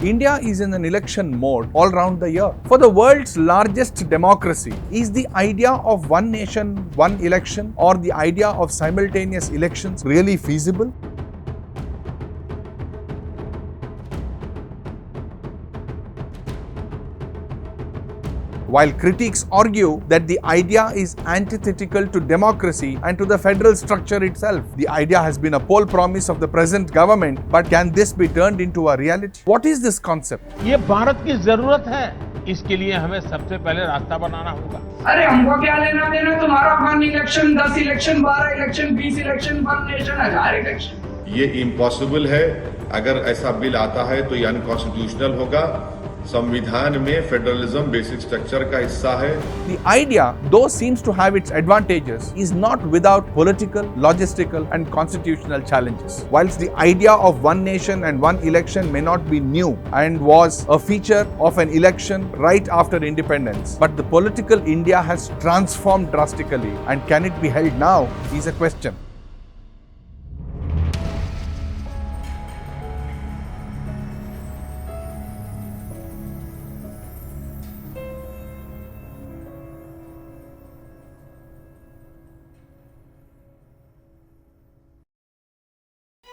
India is in an election mode all round the year. For the world's largest democracy, is the idea of one nation, one election, or the idea of simultaneous elections really feasible? While critics argue that the idea is antithetical to democracy and to the federal structure itself, the idea has been a poll promise of the present government, but can this be turned into a reality? What is this concept? ये भारत की जरूरत है, इसके लिए हमें सबसे पहले रास्ता बनाना होगा। अरे हमको क्या लेना देना तुम्हारा 1 election, 10 election, 12 election, 20 election, 1 nation, 1000 election. ये इम्पॉसिबल है। अगर ऐसा बिल आता है तो ये अनकॉन्स्टिट्यूशनल होगा। संविधान में फेडरलिज्म बेसिक स्ट्रक्चर का हिस्सा है। The idea, though seems to have its advantages, is not without political, logistical and constitutional challenges. Whilst the idea of one nation and one election may not be new and was a feature of an election right after independence, but the political India has transformed drastically, and can it be held now is a question.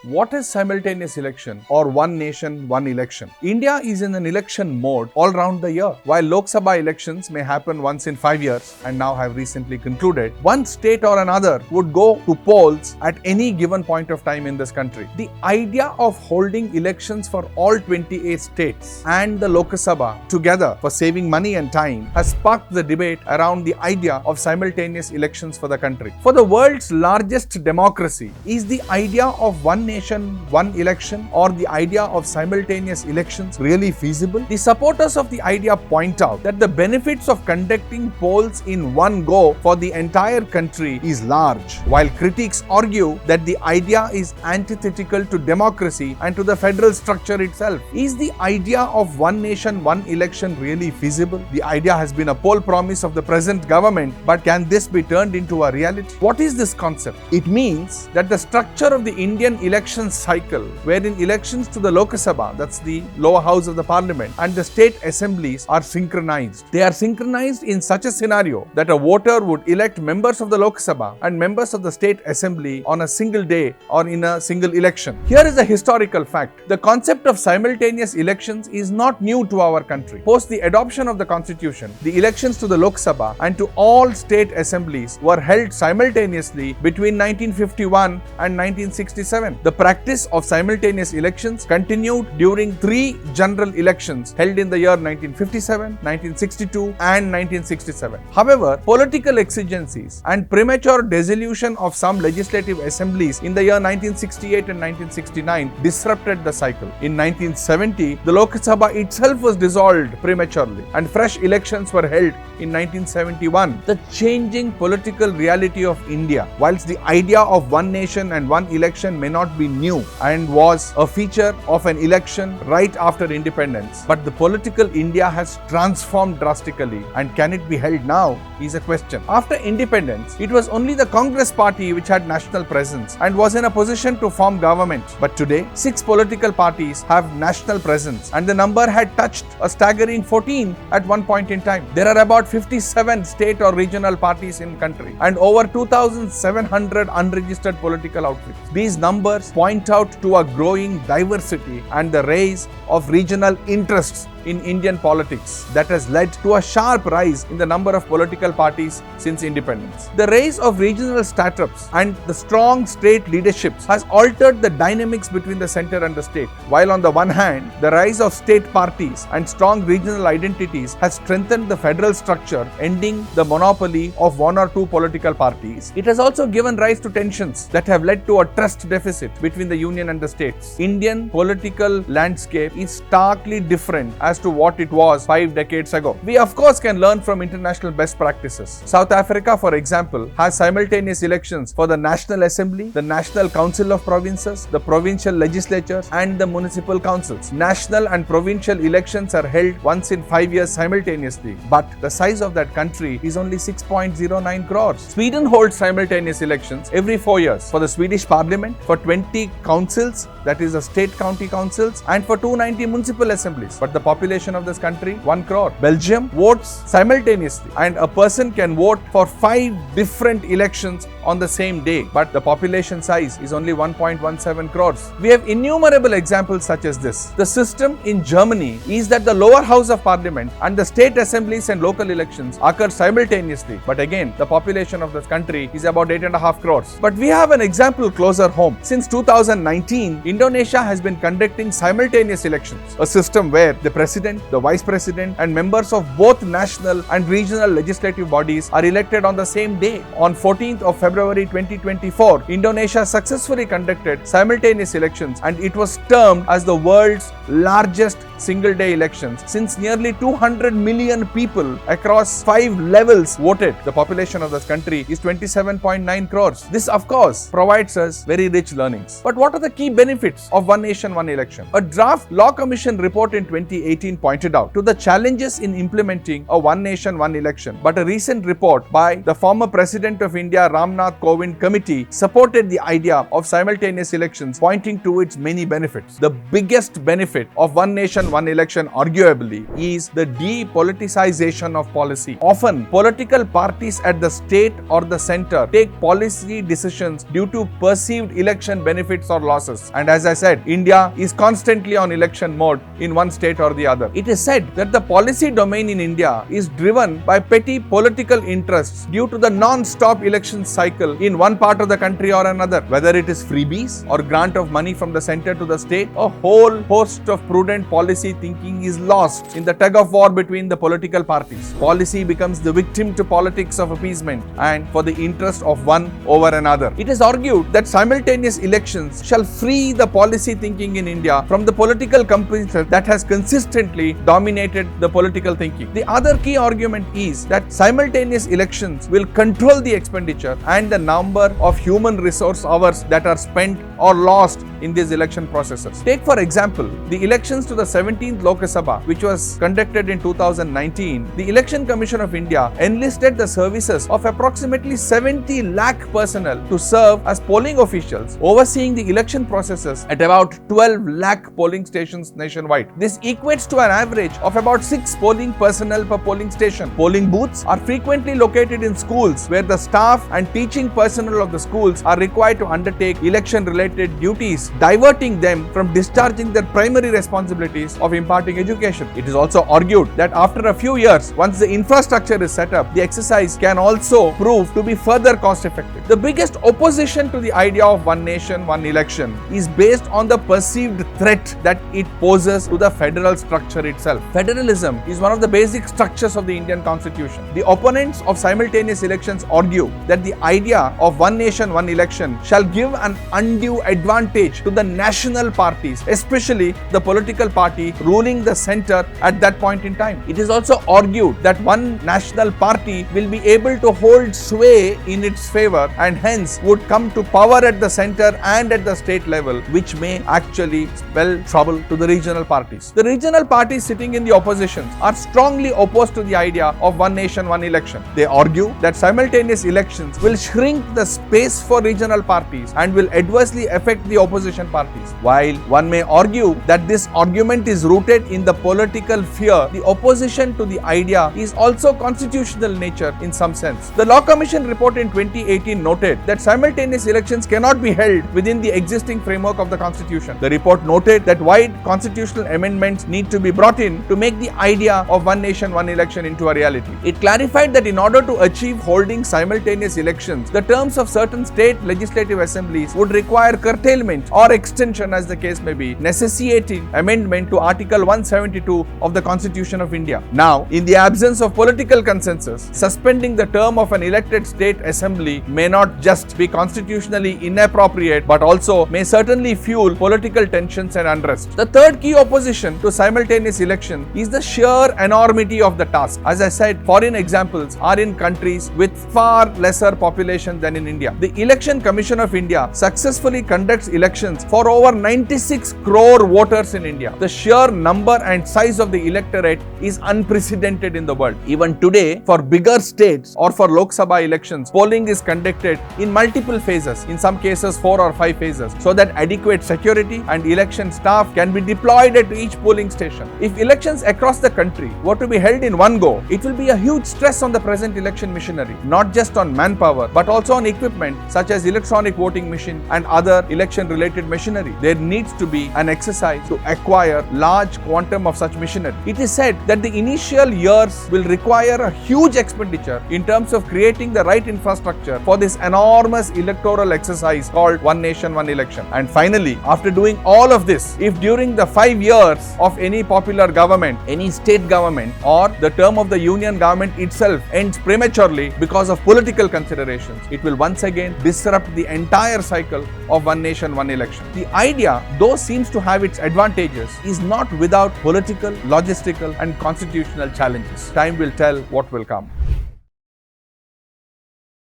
What is simultaneous election or one nation, one election? India is in an election mode all round the year. While Lok Sabha elections may happen once in 5 years and now have recently concluded, one state or another would go to polls at any given point of time in this country. The idea of holding elections for all 28 states and the Lok Sabha together for saving money and time has sparked the debate around the idea of simultaneous elections for the country. For the world's largest democracy, is the idea of one nation, one election, or the idea of simultaneous elections really feasible? The supporters of the idea point out that the benefits of conducting polls in one go for the entire country is large, while critics argue that the idea is antithetical to democracy and to the federal structure itself. Is the idea of one nation, one election really feasible? The idea has been a poll promise of the present government, but can this be turned into a reality? What is this concept? It means that the structure of the Indian election cycle, wherein elections to the Lok Sabha, that's the lower house of the parliament, and the state assemblies are synchronized. They are synchronized in such a scenario that a voter would elect members of the Lok Sabha and members of the state assembly on a single day or in a single election. Here is a historical fact. The concept of simultaneous elections is not new to our country. Post the adoption of the constitution, the elections to the Lok Sabha and to all state assemblies were held simultaneously between 1951 and 1967. The practice of simultaneous elections continued during 3 general elections held in the year 1957, 1962 and 1967. However, political exigencies and premature dissolution of some legislative assemblies in the year 1968 and 1969 disrupted the cycle. In 1970, the Lok Sabha itself was dissolved prematurely and fresh elections were held in 1971. The changing political reality of India, whilst the idea of one nation and one election may not be new and was a feature of an election right after independence, but the political India has transformed drastically, and can it be held now is a question. After independence, it was only the Congress party which had national presence and was in a position to form government, but today 6 political parties have national presence and the number had touched a staggering 14 at one point in time. There are about 57 state or regional parties in country and over 2,700 unregistered political outfits. These numbers point out to a growing diversity and the rise of regional interests in Indian politics that has led to a sharp rise in the number of political parties since independence. The rise of regional startups and the strong state leaderships has altered the dynamics between the center and the state. While on the one hand, the rise of state parties and strong regional identities has strengthened the federal structure, ending the monopoly of 1 or 2 political parties, it has also given rise to tensions that have led to a trust deficit between the union and the states. Indian political landscape is starkly different as to what it was 5 decades ago. We of course can learn from international best practices. South Africa, for example, has simultaneous elections for the National Assembly, the National Council of Provinces, the provincial legislatures and the municipal councils. National and provincial elections are held once in 5 years simultaneously, but the size of that country is only 6.09 crores. Sweden holds simultaneous elections every 4 years for the Swedish parliament, for 20 councils, that is the state county councils, and for 290 municipal assemblies. But the population of this country, 1 crore. Belgium votes simultaneously, and a person can vote for 5 different elections on the same day, but the population size is only 1.17 crores. We have innumerable examples such as this. The system in Germany is that the lower house of parliament and the state assemblies and local elections occur simultaneously, but again the population of this country is about 8.5 crores. But we have an example closer home. Since 2019, Indonesia has been conducting simultaneous elections, a system where the president, the vice president and members of both national and regional legislative bodies are elected on the same day. On 14th of February 2024, Indonesia successfully conducted simultaneous elections, and it was termed as the world's largest single-day elections since nearly 200 million people across 5 levels voted. The population of this country is 27.9 crores. This, of course, provides us very rich learnings. But what are the key benefits of one nation, one election? A draft Law Commission report in 2018 pointed out to the challenges in implementing a one nation, one election. But a recent report by the former President of India, Ramnath Kovind Committee, supported the idea of simultaneous elections, pointing to its many benefits. The biggest benefit of one nation, one election, arguably, is the depoliticization of policy. Often, political parties at the state or the center take policy decisions due to perceived election benefits or losses. And as I said, India is constantly on election mode in one state or the other. It is said that the policy domain in India is driven by petty political interests due to the non-stop election cycle in one part of the country or another. Whether it is freebies or grant of money from the center to the state, a whole host of prudent policy thinking is lost in the tug of war between the political parties. Policy becomes the victim to politics of appeasement and for the interest of one over another. It is argued that simultaneous elections shall free the policy thinking in India from the political competition that has consistently dominated the political thinking. The other key argument is that simultaneous elections will control the expenditure and the number of human resource hours that are spent or lost in these election processes. Take for example the elections to the 17th Lok Sabha, which was conducted in 2019. The Election Commission of India enlisted the services of approximately 70 lakh personnel to serve as polling officials, overseeing the election processes at about 12 lakh polling stations nationwide. This equates to an average of about 6 polling personnel per polling station. Polling booths are frequently located in schools where the staff and teaching personnel of the schools are required to undertake election-related duties, diverting them from discharging their primary responsibilities of imparting education. It is also argued that after a few years, once the infrastructure is set up, the exercise can also prove to be further cost-effective. The biggest opposition to the idea of one nation, one election is based on the perceived threat that it poses to the federal structure itself. Federalism is one of the basic structures of the Indian Constitution. The opponents of simultaneous elections argue that the idea of one nation, one election shall give an undue advantage to the national parties, especially the political party ruling the center at that point in time. It is also argued that one national party will be able to hold sway in its favor and hence would come to power at the center and at the state level, which may actually spell trouble to the regional parties. The regional parties sitting in the opposition are strongly opposed to the idea of one nation, one election. They argue that simultaneous elections will shrink the space for regional parties and will adversely affect the opposition parties. While one may argue that this argument is rooted in the political fear, the opposition to the idea is also constitutional nature in some sense. The Law Commission report in 2018 noted that simultaneous elections cannot be held within the existing framework of the Constitution. The report noted that wide constitutional amendments need to be brought in to make the idea of one nation, one election into a reality. It clarified that in order to achieve holding simultaneous elections, the terms of certain state legislative assemblies would require curtailment or extension, as the case may be, necessitating amendment to Article 172 of the Constitution of India. Now, in the absence of political consensus, suspending the term of an elected state assembly may not just be constitutionally inappropriate, but also may certainly fuel political tensions and unrest. The third key opposition to simultaneous election is the sheer enormity of the task. As I said, foreign examples are in countries with far lesser population than in India. The Election Commission of India successfully conducts elections elections for over 96 crore voters in India. The sheer number and size of the electorate is unprecedented in the world. Even today, for bigger states or for Lok Sabha elections, polling is conducted in multiple phases, in some cases 4 or 5 phases, so that adequate security and election staff can be deployed at each polling station. If elections across the country were to be held in one go, it will be a huge stress on the present election machinery, not just on manpower, but also on equipment such as electronic voting machine and other election-related machinery. There needs to be an exercise to acquire large quantum of such machinery. It is said that the initial years will require a huge expenditure in terms of creating the right infrastructure for this enormous electoral exercise called One Nation, One Election. And finally, after doing all of this, if during the 5 years of any popular government, any state government, or the term of the union government itself ends prematurely because of political considerations, it will once again disrupt the entire cycle of One Nation, One Election. The idea, though seems to have its advantages, is not without political, logistical and constitutional challenges. Time will tell what will come.